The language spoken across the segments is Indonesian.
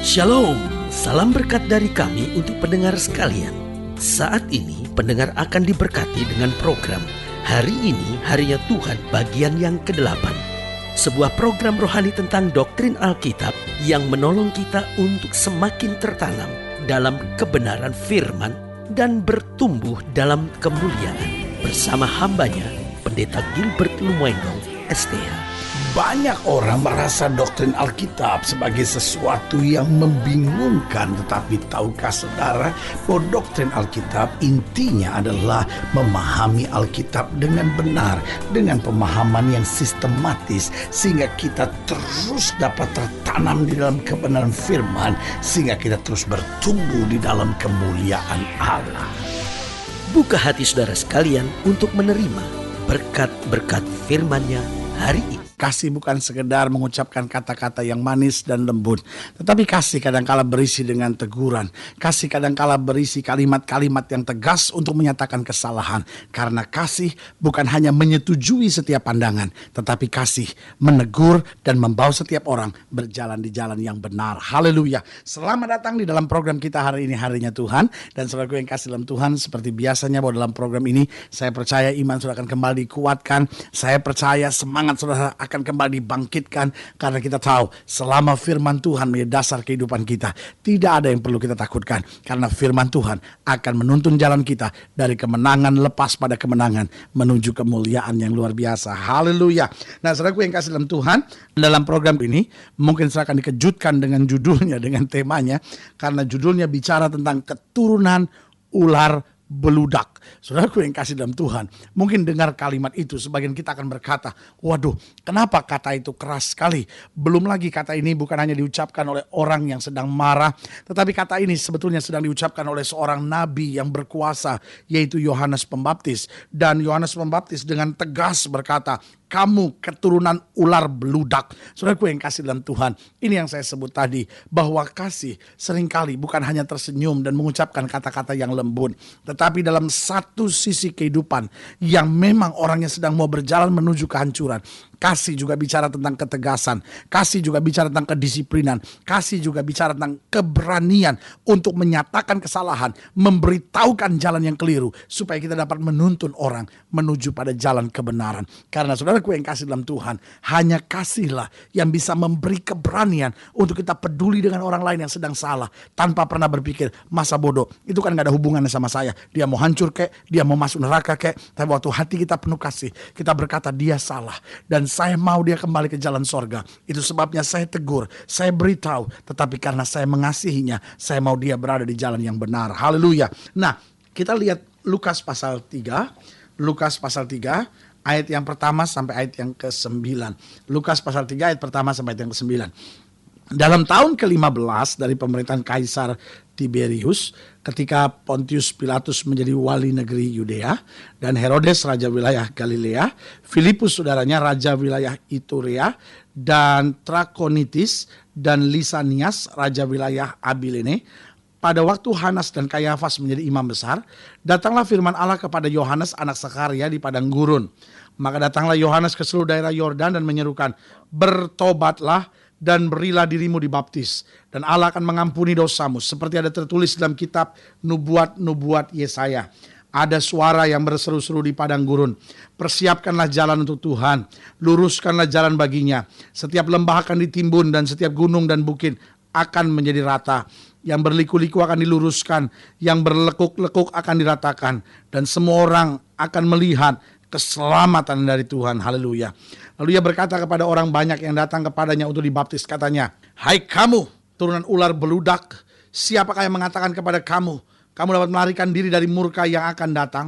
Shalom, salam berkat dari kami untuk pendengar sekalian. Saat ini pendengar akan diberkati dengan program Hari Ini Harinya Tuhan bagian yang ke-8. Sebuah program rohani tentang doktrin Alkitab yang menolong kita untuk semakin tertanam dalam kebenaran firman dan bertumbuh dalam kemuliaan. Bersama hambanya, Pendeta Gilbert Lumoindong, STH. Banyak orang merasa doktrin Alkitab sebagai sesuatu yang membingungkan. Tetapi tahukah saudara bahwa doktrin Alkitab intinya adalah memahami Alkitab dengan benar, dengan pemahaman yang sistematis, sehingga kita terus dapat tertanam di dalam kebenaran firman, sehingga kita terus bertumbuh di dalam kemuliaan Allah. Buka hati saudara sekalian untuk menerima berkat-berkat firman-Nya hari ini. Kasih bukan sekedar mengucapkan kata-kata yang manis dan lembut, tetapi kasih kadangkala berisi dengan teguran. Kasih kadangkala berisi kalimat-kalimat yang tegas untuk menyatakan kesalahan. Karena kasih bukan hanya menyetujui setiap pandangan, tetapi kasih menegur dan membawa setiap orang berjalan di jalan yang benar. Haleluya. Selamat datang di dalam program kita hari ini, Harinya Tuhan. Dan saudaraku yang kasih dalam Tuhan, seperti biasanya bahwa dalam program ini saya percaya iman saudara akan kembali dikuatkan. Saya percaya semangat saudara akan kembali dibangkitkan, karena kita tahu selama firman Tuhan menjadi dasar kehidupan kita, tidak ada yang perlu kita takutkan, karena firman Tuhan akan menuntun jalan kita dari kemenangan lepas pada kemenangan menuju kemuliaan yang luar biasa. Haleluya. Nah, saudaraku yang kasih dalam Tuhan, dalam program ini mungkin saya akan dikejutkan dengan judulnya, dengan temanya, karena judulnya bicara tentang keturunan ular beludak. Saudaraku yang kasih dalam Tuhan, mungkin dengar kalimat itu, sebagian kita akan berkata, waduh, kenapa kata itu keras sekali? Belum lagi kata ini bukan hanya diucapkan oleh orang yang sedang marah, tetapi kata ini sebetulnya sedang diucapkan oleh seorang nabi yang berkuasa, yaitu Yohanes Pembaptis. Dan Yohanes Pembaptis dengan tegas berkata, kamu keturunan ular beludak. Saudaraku yang kasih dalam Tuhan, ini yang saya sebut tadi, bahwa kasih seringkali bukan hanya tersenyum dan mengucapkan kata-kata yang lembut, tetapi dalam satu sisi kehidupan yang memang orangnya sedang mau berjalan menuju kehancuran. Kasih juga bicara tentang ketegasan. Kasih juga bicara tentang kedisiplinan. Kasih juga bicara tentang keberanian untuk menyatakan kesalahan, memberitahukan jalan yang keliru, supaya kita dapat menuntun orang menuju pada jalan kebenaran. Karena saudaraku yang kasih dalam Tuhan, hanya kasihlah yang bisa memberi keberanian untuk kita peduli dengan orang lain yang sedang salah, tanpa pernah berpikir masa bodoh, itu kan gak ada hubungannya sama saya. Dia mau hancur kek, dia mau masuk neraka kek. Tapi waktu hati kita penuh kasih, kita berkata dia salah dan saya mau dia kembali ke jalan sorga. Itu sebabnya saya tegur, saya beritahu. Tetapi karena saya mengasihinya, saya mau dia berada di jalan yang benar. Haleluya. Nah, kita lihat Lukas pasal 3. Lukas pasal 3 ayat yang pertama sampai ayat yang ke-9. Lukas pasal 3 ayat pertama sampai ayat yang ke-9. Dalam tahun ke-15 dari pemerintahan Kaisar Tiberius, ketika Pontius Pilatus menjadi wali negeri Yudea, dan Herodes raja wilayah Galilea, Filipus saudaranya raja wilayah Iturea, dan Trakonitis dan Lisanias raja wilayah Abilene, pada waktu Hanas dan Kayafas menjadi imam besar, datanglah firman Allah kepada Yohanes anak Sakaria di padang gurun. Maka datanglah Yohanes ke seluruh daerah Yordan dan menyerukan, bertobatlah dan berilah dirimu dibaptis, dan Allah akan mengampuni dosamu, seperti ada tertulis dalam kitab nubuat-nubuat Yesaya. Ada suara yang berseru-seru di padang gurun, persiapkanlah jalan untuk Tuhan, luruskanlah jalan baginya. Setiap lembah akan ditimbun dan setiap gunung dan bukit akan menjadi rata. Yang berliku-liku akan diluruskan, yang berlekuk-lekuk akan diratakan, dan semua orang akan melihat keselamatan dari Tuhan. Haleluya. Lalu ia berkata kepada orang banyak yang datang kepadanya untuk dibaptis, katanya, hai kamu turunan ular beludak, siapakah yang mengatakan kepada kamu, kamu dapat melarikan diri dari murka yang akan datang?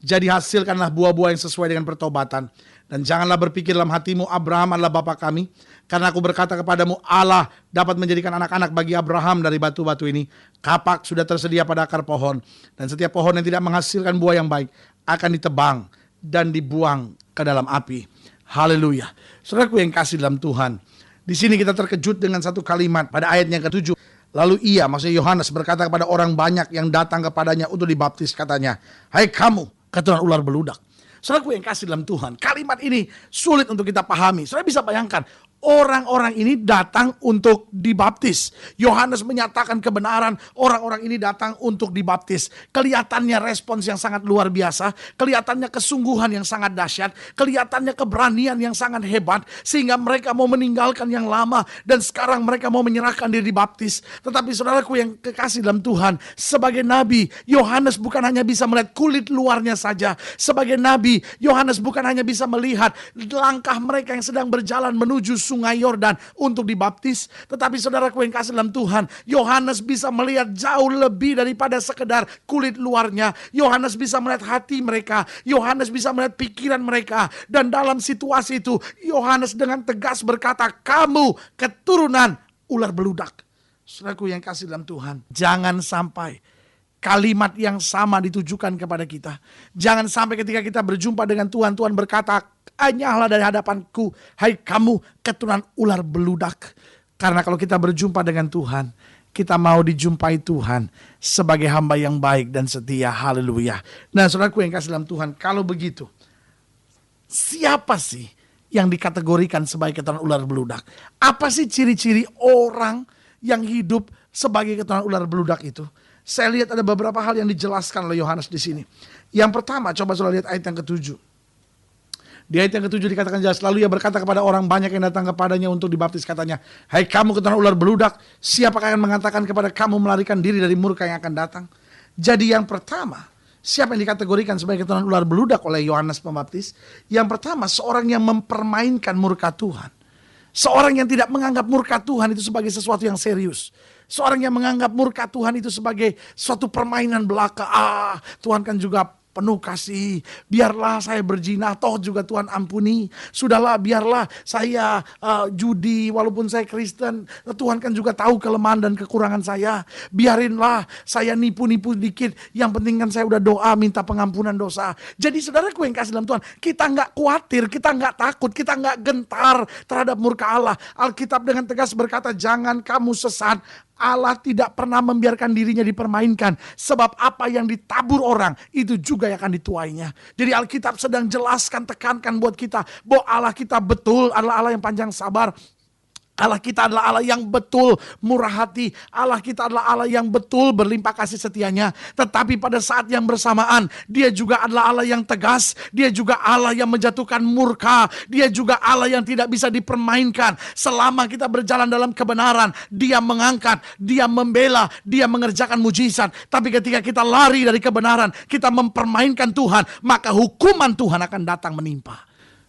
Jadi hasilkanlah buah-buah yang sesuai dengan pertobatan. Dan janganlah berpikir dalam hatimu, Abraham adalah bapa kami. Karena aku berkata kepadamu, Allah dapat menjadikan anak-anak bagi Abraham dari batu-batu ini. Kapak sudah tersedia pada akar pohon. Dan setiap pohon yang tidak menghasilkan buah yang baik akan ditebang dan dibuang ke dalam api. Haleluya. Saudaraku yang kasih dalam Tuhan, di sini kita terkejut dengan satu kalimat pada ayat yang ke-7. Lalu ia, maksudnya Yohanes, berkata kepada orang banyak yang datang kepadanya untuk dibaptis, katanya, hai kamu keturunan ular beludak. Saudaraku yang kasih dalam Tuhan, kalimat ini sulit untuk kita pahami. Saudara bisa bayangkan, Orang-orang ini datang untuk dibaptis. Yohanes menyatakan kebenaran, orang-orang ini datang untuk dibaptis. Kelihatannya respons yang sangat luar biasa, kelihatannya kesungguhan yang sangat dahsyat, kelihatannya keberanian yang sangat hebat, sehingga mereka mau meninggalkan yang lama, dan sekarang mereka mau menyerahkan diri dibaptis. Tetapi saudaraku yang kekasih dalam Tuhan, sebagai nabi, Yohanes bukan hanya bisa melihat kulit luarnya saja. Sebagai nabi, Yohanes bukan hanya bisa melihat langkah mereka yang sedang berjalan menuju Sungai Yordan untuk dibaptis, tetapi saudaraku yang kasih dalam Tuhan, Yohanes bisa melihat jauh lebih daripada sekedar kulit luarnya. Yohanes bisa melihat hati mereka, Yohanes bisa melihat pikiran mereka, dan dalam situasi itu Yohanes dengan tegas berkata, "Kamu keturunan ular beludak." Saudaraku yang kasih dalam Tuhan, jangan sampai kalimat yang sama ditujukan kepada kita. Jangan sampai ketika kita berjumpa dengan Tuhan, Tuhan berkata, "Enyahlah dari hadapanku, hai kamu keturunan ular beludak." Karena kalau kita berjumpa dengan Tuhan, kita mau dijumpai Tuhan sebagai hamba yang baik dan setia. Haleluya. Nah, saudaraku yang kasih dalam Tuhan, kalau begitu, siapa sih yang dikategorikan sebagai keturunan ular beludak? Apa sih ciri-ciri orang yang hidup sebagai keturunan ular beludak itu? Saya lihat ada beberapa hal yang dijelaskan oleh Yohanes di sini. Yang pertama, coba saudara lihat ayat yang ke-7. Di ayat yang ke-7 dikatakan jelas, lalu ia berkata kepada orang banyak yang datang kepadanya untuk dibaptis, katanya, "Hai kamu keturunan ular beludak, siapakah yang mengatakan kepada kamu melarikan diri dari murka yang akan datang?" Jadi yang pertama, siapa yang dikategorikan sebagai keturunan ular beludak oleh Yohanes Pembaptis? Yang pertama, seorang yang mempermainkan murka Tuhan. Seorang yang tidak menganggap murka Tuhan itu sebagai sesuatu yang serius. Seorang yang menganggap murka Tuhan itu sebagai suatu permainan belaka. Tuhan kan juga penuh kasih, biarlah saya berzina, toh juga Tuhan ampuni. Sudahlah, biarlah saya judi, walaupun saya Kristen, Tuhan kan juga tahu kelemahan dan kekurangan saya. Biarinlah saya nipu-nipu dikit, yang penting kan saya udah doa minta pengampunan dosa. Jadi saudaraku yang kasih dalam Tuhan, kita nggak khawatir, kita nggak takut, kita nggak gentar terhadap murka Allah. Alkitab dengan tegas berkata, jangan kamu sesat. Allah tidak pernah membiarkan dirinya dipermainkan. Sebab apa yang ditabur orang, itu juga yang akan dituainya. Jadi Alkitab sedang jelaskan, tekankan buat kita, bahwa Allah kita betul adalah Allah yang panjang sabar. Allah kita adalah Allah yang betul murah hati. Allah kita adalah Allah yang betul berlimpah kasih setianya. Tetapi pada saat yang bersamaan, Dia juga adalah Allah yang tegas. Dia juga Allah yang menjatuhkan murka. Dia juga Allah yang tidak bisa dipermainkan. Selama kita berjalan dalam kebenaran, Dia mengangkat, Dia membela, Dia mengerjakan mujizat. Tapi ketika kita lari dari kebenaran, kita mempermainkan Tuhan, maka hukuman Tuhan akan datang menimpa.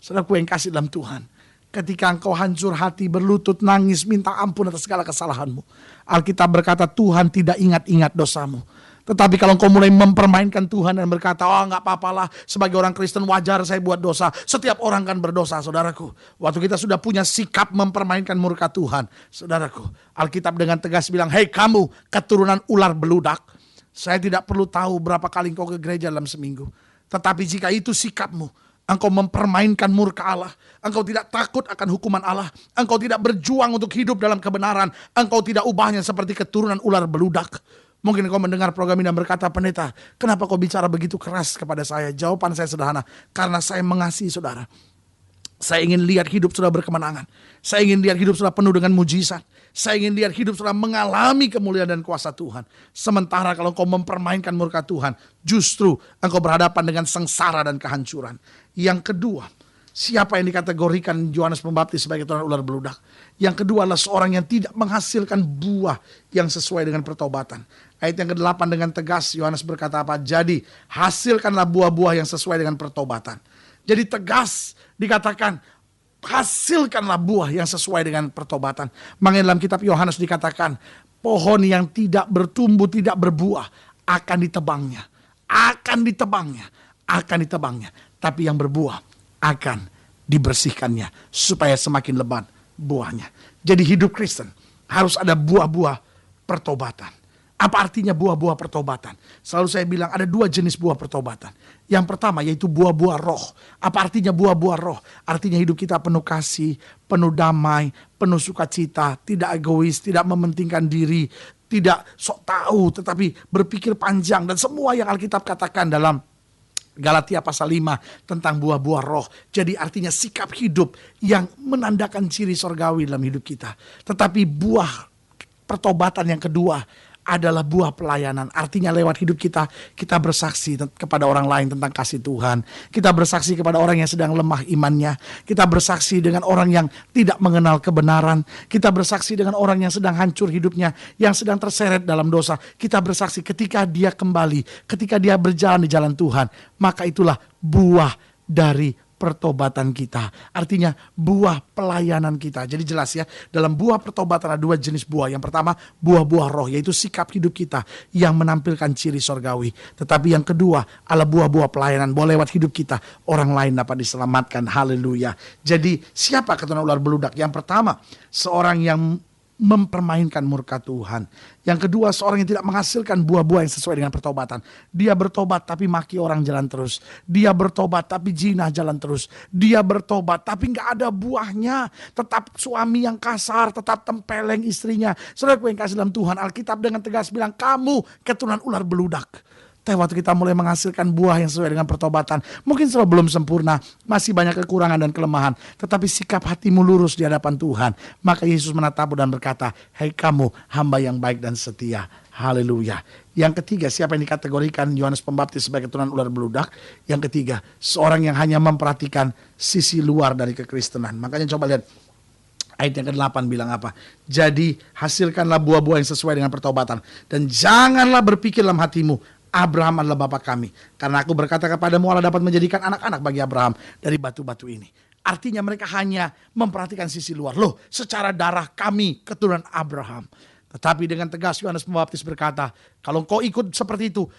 Saudaraku yang kasih dalam Tuhan, ketika engkau hancur hati, berlutut, nangis, minta ampun atas segala kesalahanmu, Alkitab berkata Tuhan tidak ingat-ingat dosamu. Tetapi kalau engkau mulai mempermainkan Tuhan dan berkata, gak apa-apalah, sebagai orang Kristen wajar saya buat dosa. Setiap orang kan berdosa, saudaraku. Waktu kita sudah punya sikap mempermainkan murka Tuhan, saudaraku, Alkitab dengan tegas bilang, hei kamu keturunan ular beludak. Saya tidak perlu tahu berapa kali engkau ke gereja dalam seminggu. Tetapi jika itu sikapmu, engkau mempermainkan murka Allah, engkau tidak takut akan hukuman Allah, engkau tidak berjuang untuk hidup dalam kebenaran, engkau tidak ubahnya seperti keturunan ular beludak. Mungkin engkau mendengar program ini dan berkata, pendeta, kenapa kau bicara begitu keras kepada saya? Jawaban saya sederhana, karena saya mengasihi saudara. Saya ingin lihat hidup saudara berkemenangan. Saya ingin lihat hidup saudara penuh dengan mujizat. Saya ingin lihat hidup saudara mengalami kemuliaan dan kuasa Tuhan. Sementara kalau engkau mempermainkan murka Tuhan, justru engkau berhadapan dengan sengsara dan kehancuran. Yang kedua, siapa yang dikategorikan Yohanes Pembaptis sebagai keturunan ular beludak? Yang kedua adalah seorang yang tidak menghasilkan buah yang sesuai dengan pertobatan. Ayat yang ke-8 dengan tegas Yohanes berkata apa? Jadi hasilkanlah buah-buah yang sesuai dengan pertobatan. Jadi tegas dikatakan, hasilkanlah buah yang sesuai dengan pertobatan. Makanya dalam kitab Yohanes dikatakan, pohon yang tidak bertumbuh, tidak berbuah, akan ditebangnya. Akan ditebangnya. Akan ditebangnya. Tapi yang berbuah akan dibersihkannya, supaya semakin lebat buahnya. Jadi hidup Kristen harus ada buah-buah pertobatan. Apa artinya buah-buah pertobatan? Selalu saya bilang ada dua jenis buah pertobatan. Yang pertama yaitu buah-buah roh. Apa artinya buah-buah roh? Artinya hidup kita penuh kasih, penuh damai, penuh sukacita, tidak egois, tidak mementingkan diri, tidak sok tahu, tetapi berpikir panjang. Dan semua yang Alkitab katakan dalam Galatia pasal 5 tentang buah-buah roh. Jadi artinya sikap hidup yang menandakan ciri sorgawi dalam hidup kita. Tetapi buah pertobatan yang kedua adalah buah pelayanan. Artinya lewat hidup kita, kita bersaksi kepada orang lain tentang kasih Tuhan. Kita bersaksi kepada orang yang sedang lemah imannya. Kita bersaksi dengan orang yang tidak mengenal kebenaran. Kita bersaksi dengan orang yang sedang hancur hidupnya, yang sedang terseret dalam dosa. Kita bersaksi ketika dia kembali, ketika dia berjalan di jalan Tuhan. Maka itulah buah dari pertobatan kita. Artinya buah pelayanan kita. Jadi jelas ya, dalam buah pertobatan ada dua jenis buah. Yang pertama buah-buah roh, yaitu sikap hidup kita yang menampilkan ciri sorgawi. Tetapi yang kedua adalah buah-buah pelayanan. Bahwa lewat hidup kita orang lain dapat diselamatkan. Haleluya. Jadi siapa keturunan ular beludak? Yang pertama seorang yang mempermainkan murka Tuhan. Yang kedua, seorang yang tidak menghasilkan buah-buah yang sesuai dengan pertobatan. Dia bertobat tapi maki orang jalan terus. Dia bertobat tapi zina jalan terus. Dia bertobat tapi gak ada buahnya. Tetap suami yang kasar, tetap tempeleng istrinya. Saudaraku yang kasih dalam Tuhan, Alkitab dengan tegas bilang, kamu keturunan ular beludak. Tapi waktu kita mulai menghasilkan buah yang sesuai dengan pertobatan, mungkin selalu belum sempurna, masih banyak kekurangan dan kelemahan, tetapi sikap hatimu lurus di hadapan Tuhan. Maka Yesus menatapmu dan berkata, "Hai kamu hamba yang baik dan setia." Haleluya. Yang ketiga, siapa yang dikategorikan Yohanes Pembaptis sebagai keturunan ular beludak? Yang ketiga, seorang yang hanya memperhatikan sisi luar dari kekristenan. Makanya coba lihat ayat yang ke-8 bilang apa? Jadi hasilkanlah buah-buah yang sesuai dengan pertobatan, dan janganlah berpikir dalam hatimu, Abraham adalah bapa kami. Karena aku berkata kepadamu, Allah dapat menjadikan anak-anak bagi Abraham dari batu-batu ini. Artinya mereka hanya memperhatikan sisi luar. Loh, secara darah kami keturunan Abraham. Tetapi dengan tegas Yohanes Pembaptis berkata, kalau kau ikut seperti itu,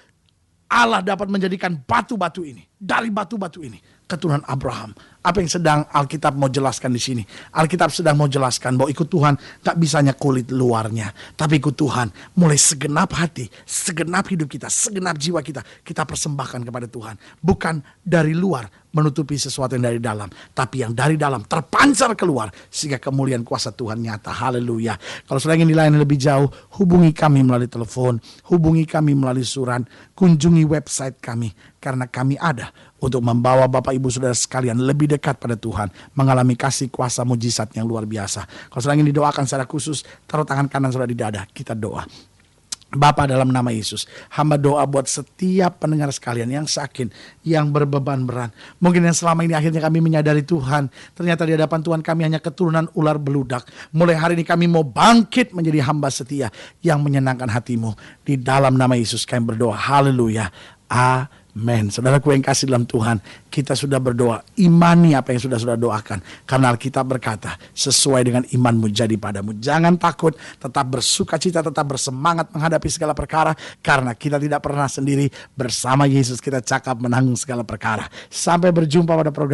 Allah dapat menjadikan batu-batu ini, dari batu-batu ini, keturunan Abraham. Apa yang sedang Alkitab mau jelaskan di sini? Alkitab sedang mau jelaskan bahwa ikut Tuhan gak bisanya kulit luarnya, tapi ikut Tuhan mulai segenap hati, segenap hidup kita, segenap jiwa kita, kita persembahkan kepada Tuhan. Bukan dari luar menutupi sesuatu yang dari dalam, tapi yang dari dalam terpancar keluar sehingga kemuliaan kuasa Tuhan nyata. Haleluya. Kalau saudara ingin dilayani lebih jauh, hubungi kami melalui telepon, hubungi kami melalui surat, kunjungi website kami, karena kami ada untuk membawa Bapak Ibu Saudara sekalian lebih dekat pada Tuhan, mengalami kasih kuasa mujizat yang luar biasa. Kalau saudara ingin didoakan secara khusus, taruh tangan kanan saudara di dada, kita doa. Bapa, dalam nama Yesus, hamba doa buat setiap pendengar sekalian yang sakit, yang berbeban berat. Mungkin yang selama ini akhirnya kami menyadari Tuhan, ternyata di hadapan Tuhan kami hanya keturunan ular beludak. Mulai hari ini kami mau bangkit menjadi hamba setia yang menyenangkan hatimu. Di dalam nama Yesus kami berdoa. Haleluya. Amin. Saudaraku yang kasih dalam Tuhan, kita sudah berdoa, imani apa yang sudah doakan. Karena Alkitab berkata, sesuai dengan imanmu jadi padamu. Jangan takut, tetap bersukacita, tetap bersemangat menghadapi segala perkara. Karena kita tidak pernah sendiri, bersama Yesus kita cakap menanggung segala perkara. Sampai berjumpa pada program